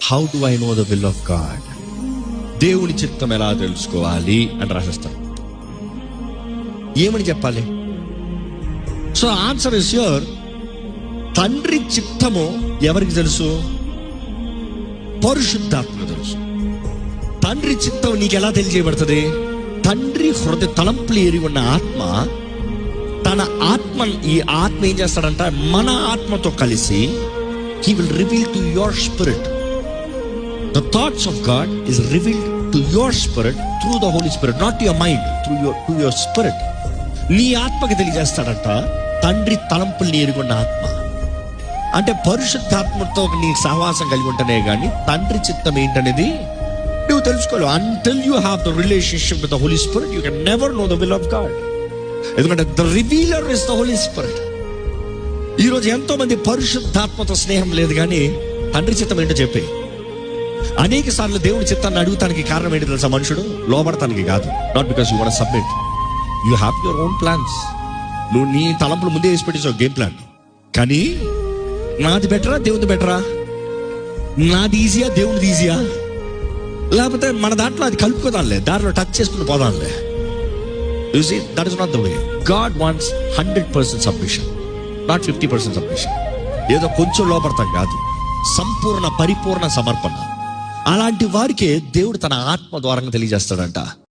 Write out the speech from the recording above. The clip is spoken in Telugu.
How do I know the will of God? దేవుని చిత్తం ఎలా తెలుసుకోవాలి అని రాసేస్తాను. ఏమని చెప్పాలి? So answer is here. తండ్రి చిత్తము ఎవరికి తెలుసు? పరిశుద్ధాత్మకు తెలుసు. తండ్రి చిత్తం నీకు ఎలా తెలియజేయబడుతుంది? తండ్రి హృదయ తలంపులు ఎరిగి ఉన్న ఆత్మ, తన ఆత్మ, ఈ ఆత్మ ఏం చేస్తాడంట, మన ఆత్మతో కలిసి he will reveal to your spirit the thoughts of God is revealed to your spirit through the Holy Spirit, not to your mind, to your spirit. నీ ఆత్మకి తెలియజేస్తాడంట తండ్రి తలంపుల్ని ఎరుగున్న ఆత్మ. అంటే పరిశుద్ధాత్మతో నీ సహవాసం కలిగి ఉంటేనే కానీ తండ్రి చిత్తం ఏంటనేది నువ్వు తెలుసుకోలేవు. until you have the relationship with the Holy Spirit, you can never know the will of God. ఎందుకంటే the revealer is the Holy Spirit. ఈరోజు ఎంతో మంది పరిశుద్ధాత్మతో స్నేహం లేదు, కానీ తండ్రి చిత్తం ఏంటో చెప్పి అనేక సార్లు దేవుని చిత్తాన్ని అడుగుతానికి కారణం ఏంటి తెలుసా? మనుషుడు లోబడతానికి కాదు. Not because you want submit. You have your own plans. నువ్వు నీ తలంపులు ముందే వేసి పెట్టేసావు గేమ్ ప్లాన్. కానీ నాది బెటరా దేవుది బెటరా? నాది ఈజీయా దేవుడిది ఈజీయా? లేకపోతే మన దాంట్లో అది కలుపుకోదాంలే, దాంట్లో టచ్ చేసుకుని పోదాంలే. You see, that is not the way. God wants 100% submission, not 50% submission. ఏదో కొంచెం లోపడతాం కాదు, సంపూర్ణ పరిపూర్ణ సమర్పణ. అలాంటి వారికే దేవుడు తన ఆత్మ ద్వారా తెలియజేస్తాడంట.